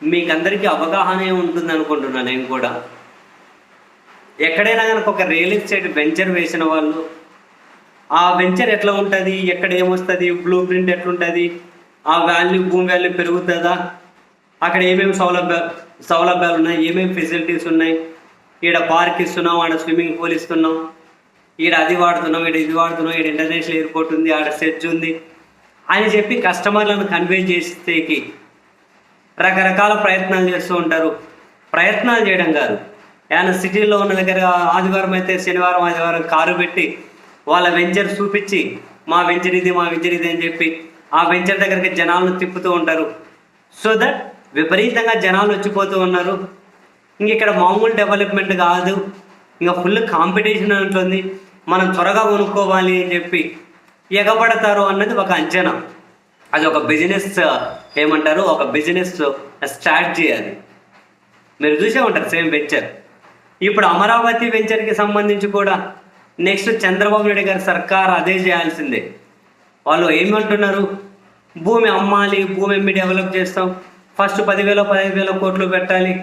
మీకు అందరికీ అవగాహన ఉంటుంది అనుకుంటున్నాను నేను కూడా. ఎక్కడైనా కనుక ఒక రియల్ ఎస్టేట్ వెంచర్ వేసిన వాళ్ళు ఆ వెంచర్ ఎట్లా ఉంటుంది, ఎక్కడ ఏమొస్తుంది, బ్లూ ప్రింట్ ఎట్లుంటుంది, ఆ వాల్యూ భూమి వాల్యూ పెరుగుతుందా, అక్కడ ఏమేమి సౌలభ్యాలు ఉన్నాయి, ఏమేమి ఫెసిలిటీస్ ఉన్నాయి, ఈడ పార్క్ ఇస్తున్నాం, ఆడ స్విమ్మింగ్ పూల్ ఇస్తున్నాం, ఈడ అది వాడుతున్నాం, ఈడ ఇది వాడుతున్నాం, ఈడ ఇంటర్నేషనల్ ఎయిర్పోర్ట్ ఉంది, ఆడ సెర్చ్ ఉంది అని చెప్పి కస్టమర్లను కన్వే చేసేకి రకరకాల ప్రయత్నాలు చేస్తూ ఉంటారు. ప్రయత్నాలు చేయడం కాదు, ఏమైనా సిటీలో ఉన్న దగ్గర ఆదివారం అయితే శనివారం ఆదివారం కారు పెట్టి వాళ్ళ వెంచర్ చూపించి మా వెంచర్ ఇది అని చెప్పి ఆ వెంచర్ దగ్గరికి జనాలను తిప్పుతూ ఉంటారు. సో దట్ విపరీతంగా జనాలు వచ్చిపోతూ ఉన్నారు. ఇంక ఇక్కడ మామూలు డెవలప్మెంట్ కాదు, ఇంకా ఫుల్ కాంపిటీషన్ ఉంటుంది, మనం త్వరగా కొనుక్కోవాలి అని చెప్పి ఎగబడతారు అన్నది ఒక అంచనా. అది ఒక బిజినెస్ ఏమంటారు, ఒక బిజినెస్ స్ట్రాటజీ. అది మీరు చూసే ఉంటారు సేమ్ వెంచర్. ఇప్పుడు అమరావతి వెంచర్కి సంబంధించి కూడా నెక్స్ట్ చంద్రబాబు నాయుడు గారి సర్కార్ అదే చేయాల్సిందే. వాళ్ళు ఏమంటున్నారు, భూమి అమ్మాలి, భూమి అమ్మి డెవలప్ చేస్తాం, ఫస్ట్ 10,000-15,000 కోట్లు పెట్టాలి,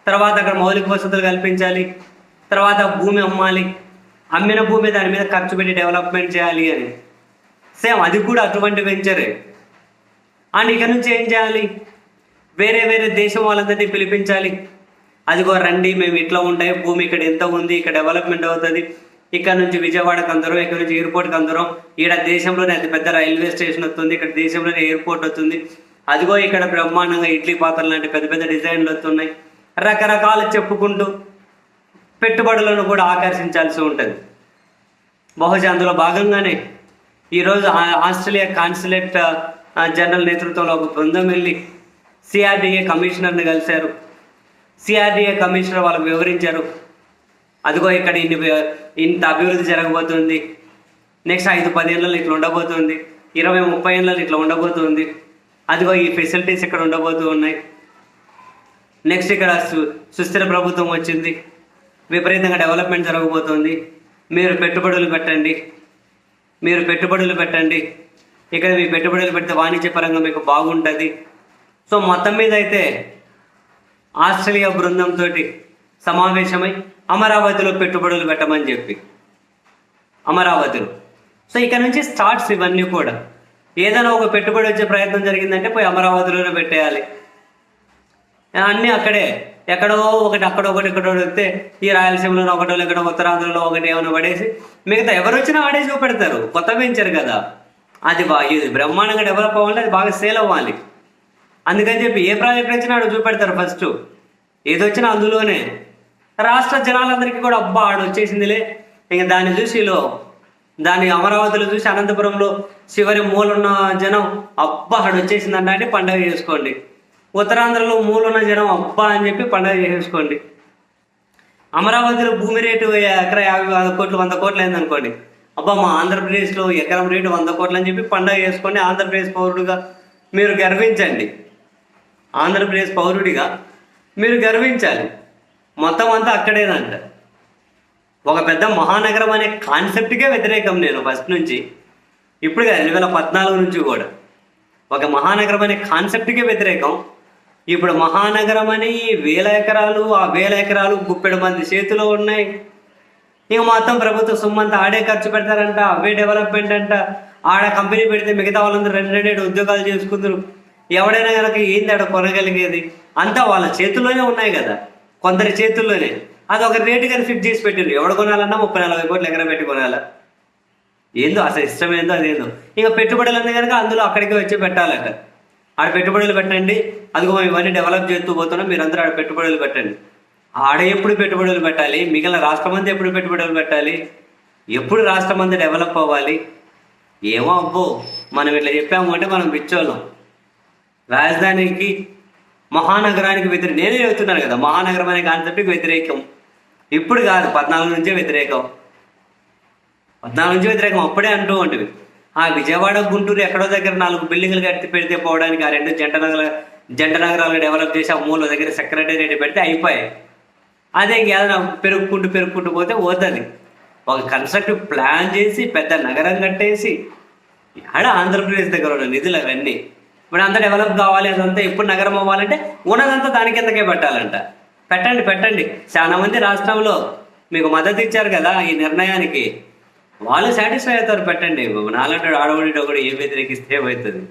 తర్వాత అక్కడ మౌలిక వసతులు కల్పించాలి, తర్వాత భూమి అమ్మాలి, అమ్మిన భూమి దాని మీద ఖర్చు పెట్టి డెవలప్మెంట్ చేయాలి అని. సేమ్ అది కూడా అటువంటి వెంచరే. అండ్ ఇక నుంచి ఏం చేయాలి, వేరే వేరే దేశం వాళ్ళందరినీ పిలిపించాలి. అదిగో రండి, మేము ఇట్లా ఉంటాయి, భూమి ఇక్కడ ఎంత ఉంది, ఇక్కడ డెవలప్మెంట్ అవుతుంది, ఇక్కడ నుంచి విజయవాడకు అందరం, ఇక్కడ నుంచి ఎయిర్పోర్ట్కి అందరం, ఈడ దేశంలోనే అతి పెద్ద రైల్వే స్టేషన్ వస్తుంది, ఇక్కడ దేశంలోనే ఎయిర్పోర్ట్ వస్తుంది, అదిగో ఇక్కడ బ్రహ్మాండంగా ఇడ్లీ పాత్రలు లాంటి పెద్ద పెద్ద డిజైన్లు వస్తున్నాయి, రకరకాలు చెప్పుకుంటూ పెట్టుబడులను కూడా ఆకర్షించాల్సి ఉంటుంది. బహుశా అందులో భాగంగానే ఈరోజు ఆస్ట్రేలియా కాన్సులేట్ జనరల్ నేతృత్వంలో ఒక బృందం వెళ్ళి సిఆర్డిఏ కమిషనర్ని కలిశారు. సిఆర్డిఏ కమిషనర్ వాళ్ళకు వివరించారు, అదిగో ఇక్కడ ఇంత అభివృద్ధి జరగబోతుంది, నెక్స్ట్ 5-10 ఏళ్ళలో ఇట్లా ఉండబోతుంది, 20-30 ఏళ్ళలో ఇట్లా ఉండబోతుంది, అదిగో ఈ ఫెసిలిటీస్ ఇక్కడ ఉండబోతూ ఉన్నాయి, నెక్స్ట్ ఇక్కడ సుస్థిర ప్రభుత్వం వచ్చింది, విపరీతంగా డెవలప్మెంట్ జరగబోతుంది, మీరు పెట్టుబడులు పెట్టండి, ఇక్కడ మీ పెట్టుబడులు పెడితే వాణిజ్య పరంగా మీకు బాగుంటుంది. సో మొత్తం మీద అయితే ఆస్ట్రేలియా బృందంతో సమావేశమై అమరావతిలో పెట్టుబడులు పెట్టమని చెప్పి అమరావతిలో. సో ఇక్కడ నుంచి స్టార్ట్స్ ఇవన్నీ కూడా. ఏదైనా ఒక పెట్టుబడి వచ్చే ప్రయత్నం జరిగిందంటే పోయి అమరావతిలోనే పెట్టేయాలి. అన్నీ అక్కడే ఎక్కడో ఒకటి ఎక్కడో వస్తే ఈ రాయలసీమలో ఒకటో ఎక్కడో ఉత్తరాంధ్రలో ఒకటి ఏమైనా పడేసి మిగతా ఎవరు వచ్చినా ఆడేసి చూపెడతారు. కొత్త వెంచర్ కదా, అది ఇది బ్రహ్మాండంగా డెవలప్ అవ్వాలి, అది బాగా సేల్ అవ్వాలి. అందుకని చెప్పి ఏ ప్రాజెక్ట్ వచ్చినా ఆడ చూపెడతారు. ఫస్ట్ ఏదొచ్చినా అందులోనే రాష్ట్ర జనాలందరికీ కూడా అబ్బా ఆడ వచ్చేసిందిలే, ఇంకా దాన్ని చూసి దాన్ని అమరావతిలో చూసి అనంతపురంలో చివరి మూలున్న జనం అబ్బా ఆడ వచ్చేసిందంట అంటే పండగ చేసుకోండి. ఉత్తరాంధ్రలో మూలున్న జనం అబ్బా అని చెప్పి పండగ చేసేసుకోండి. అమరావతిలో భూమి రేటు ఎకరా 50 కోట్లు 100 కోట్లు అయిందనుకోండి, అబ్బా మా ఆంధ్రప్రదేశ్లో ఎకరం రేటు 100 కోట్లు అని చెప్పి పండగ చేసుకోండి. ఆంధ్రప్రదేశ్ పౌరుడిగా మీరు గర్వించండి. ఆంధ్రప్రదేశ్ పౌరుడిగా మీరు గర్వించాలి. మొత్తం అంతా అక్కడేనంట. ఒక పెద్ద మహానగరం అనే కాన్సెప్ట్కే వ్యతిరేకం నేను ఫస్ట్ నుంచి, ఇప్పుడు 2014 నుంచి కూడా ఒక మహానగరం అనే కాన్సెప్ట్కే వ్యతిరేకం. ఇప్పుడు మహానగరం అని 1000 ఎకరాలు, ఆ 1000 ఎకరాలు గుప్పెడు మంది చేతిలో ఉన్నాయి. ఇక మొత్తం ప్రభుత్వ సొమ్మంతా ఆడే ఖర్చు పెడతారంట, అవే డెవలప్మెంట్ అంట. ఆడ కంపెనీ పెడితే మిగతా వాళ్ళందరూ 2 ఉద్యోగాలు చేసుకుంటారు. ఎవడైనా కనుక ఏంది ఆడ కొనగలిగేది, అంతా వాళ్ళ చేతుల్లోనే ఉన్నాయి కదా, కొందరి చేతుల్లోనే. అది ఒక రేటు కానీ ఫిక్స్ చేసి పెట్టిండ్రు, ఎవడు కొనాలన్నా 30-40 కోట్లు ఎకరం పెట్టి కొనాలా, ఏందో అసలు ఇష్టమేందో అదేందో. ఇంకా పెట్టుబడులు అన్నీ కనుక అందులో అక్కడికి వచ్చి పెట్టాలట. ఆడ పెట్టుబడులు పెట్టండి, అదిగో ఇవన్నీ డెవలప్ చేస్తూ పోతున్నాం, మీరందరూ ఆడ పెట్టుబడులు పెట్టండి. ఆడ ఎప్పుడు పెట్టుబడులు పెట్టాలి, మిగిలిన రాష్ట్రం అంతా ఎప్పుడు పెట్టుబడులు పెట్టాలి, ఎప్పుడు రాష్ట్రం అంతా డెవలప్ అవ్వాలి. ఏమో అబ్బో మనం ఇట్లా చెప్పాము అంటే మనం పిచ్చోళ్ళం. రాజధానికి మహానగరానికి వ్యతిరేకం నేనే చెబుతున్నాను కదా, మహానగరం అనే కాన్సెప్ట్కి వ్యతిరేకం. ఇప్పుడు కాదు, 14 నుంచే వ్యతిరేకం. 14 నుంచి వ్యతిరేకం అప్పుడే అంటూ ఉంటుంది. ఆ విజయవాడ గుంటూరు ఎక్కడో దగ్గర 4 బిల్డింగ్లు కట్టి పెడితే పోవడానికి ఆ 2 జంట నగరాలు డెవలప్ చేసి ఆ మూల దగ్గర సెక్రటేరియట్ పెడితే అయిపోయాయి. అదే ఏదైనా పెరుగుకుంటూ పోతే పోతుంది. ఒక కన్స్ట్రక్టివ్ ప్లాన్ చేసి పెద్ద నగరం కట్టేసి ఆడ ఆంధ్రప్రదేశ్ దగ్గర ఉన్న నిధులు అవన్నీ ఇప్పుడు అంతా డెవలప్ కావాలి, అదంతా ఎప్పుడు నగరం అవ్వాలంటే ఉన్నదంతా దాని కిందకే పెట్టాలంట. పెట్టండి పెట్టండి, చాలా మంది రాష్ట్రంలో మీకు మద్దతు ఇచ్చారు కదా ఈ నిర్ణయానికి, వాళ్ళు సాటిస్ఫై అవుతారు. పెట్టండి, నాలంటే ఆడవాడి ఒకటి ఏం వ్యతిరేకిస్తే ఏమవుతుంది.